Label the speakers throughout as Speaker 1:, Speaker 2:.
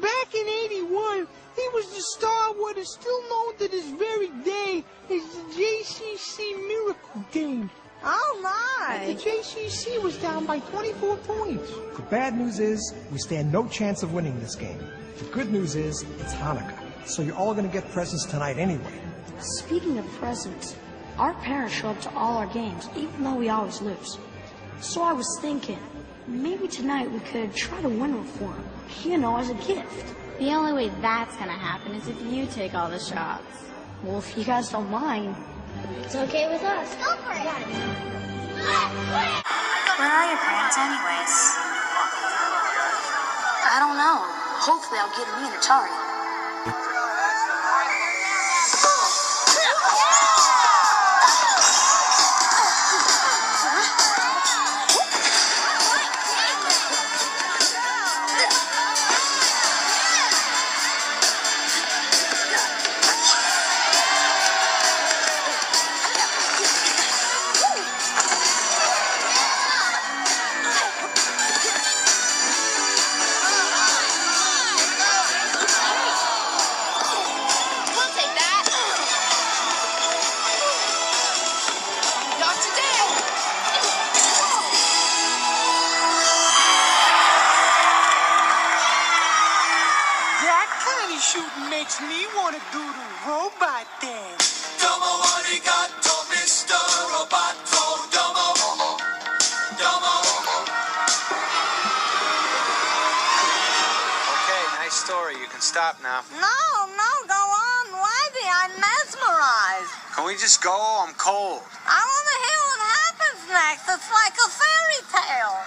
Speaker 1: Back in '81, he was the star of what is still known to this very day as the JCC Miracle Game.
Speaker 2: Oh, my.
Speaker 1: The JCC was down by 24 points.
Speaker 3: The bad news is we stand no chance of winning this game. The good news is it's Hanukkah, so you're all going to get presents tonight anyway.
Speaker 4: Speaking of presents, our parents show up to all our games, even though we always lose. So I was thinking, maybe tonight we could try to win one for them, you know, as a gift.
Speaker 5: The only way that's gonna happen is if you take all the shots.
Speaker 4: Well, if you guys don't mind.
Speaker 5: It's okay with us. Go for it.
Speaker 6: Where are your parents anyways? I don't know. Hopefully I'll get me an Atari.
Speaker 1: Shooting makes me want to do the robot dance.
Speaker 7: Domo arigato, Mr. Roboto. Domo, domo.
Speaker 8: Okay, nice story. You can stop now.
Speaker 2: No, go on, Whitey. I'm mesmerized.
Speaker 8: Can we just go? I'm cold.
Speaker 2: I want to hear what happens next. It's like a fairy tale.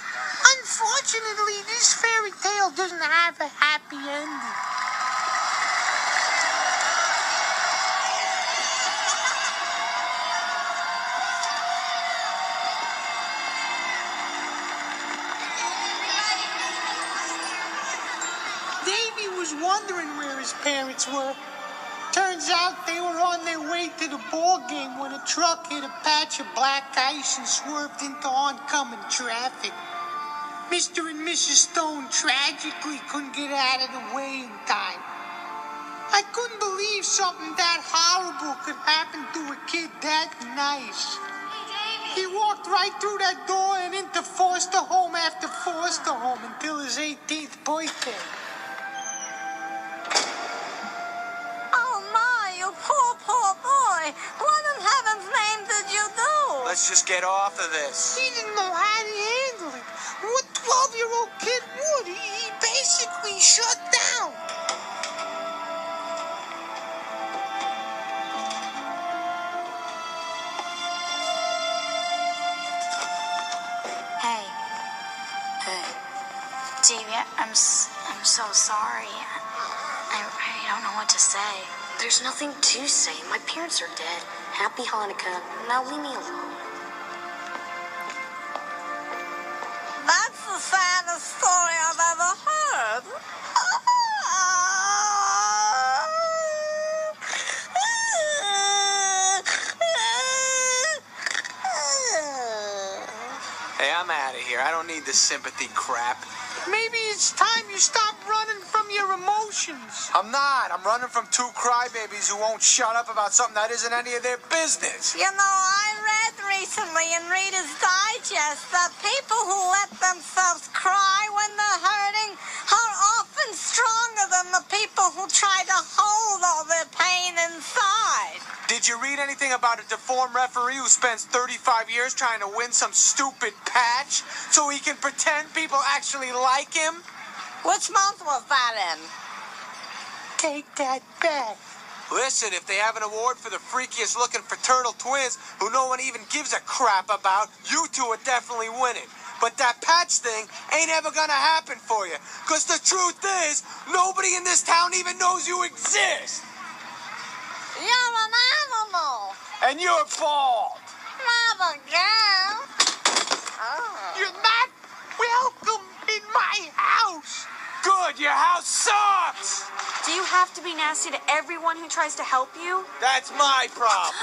Speaker 1: Unfortunately, this fairy tale doesn't have a happy ending. Davy was wondering where his parents were. Turns out they were on their way to the ball game when a truck hit a patch of black ice and swerved into oncoming traffic. Mr. and Mrs. Stone tragically couldn't get out of the way in time. I couldn't believe something that horrible could happen to a kid that nice. He walked right through that door and into foster home after foster home until his 18th birthday.
Speaker 2: Poor boy. What in heaven's name did you do?
Speaker 8: Let's just get off of this.
Speaker 1: He didn't know how to handle it. What 12-year-old kid would? He basically shut down.
Speaker 6: Hey, Davey, I'm so sorry. I don't know what to say. There's nothing to say. My parents are dead. Happy Hanukkah. Now leave me alone.
Speaker 2: That's the saddest story I've ever heard.
Speaker 8: Hey, I'm out of here. I don't need this sympathy crap.
Speaker 1: Maybe it's time you stop running from your emotions.
Speaker 8: I'm not. I'm running from two crybabies who won't shut up about something that isn't any of their business.
Speaker 2: You know, I read recently in Reader's Digest that people who let themselves cry when they're hurting are often stronger than the people who try to hold all their pain inside.
Speaker 8: Did you read anything about a deformed referee who spends 35 years trying to win some stupid patch so he can pretend people actually like him?
Speaker 2: Which month was that in?
Speaker 1: Take that back.
Speaker 8: Listen, if they have an award for the freakiest looking fraternal twins who no one even gives a crap about, you two are definitely winning. But that patch thing ain't ever gonna happen for you. Because the truth is, nobody in this town even knows you exist.
Speaker 2: You're an animal.
Speaker 8: And you're bald.
Speaker 2: Not again. Oh.
Speaker 1: You're not welcome in my house.
Speaker 8: Good, your house sucks.
Speaker 6: Do you have to be nasty to everyone who tries to help you?
Speaker 8: That's my problem.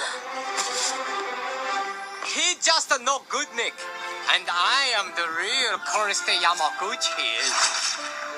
Speaker 9: He's just a no good Nick. And I am the real Koriste Yamaguchi.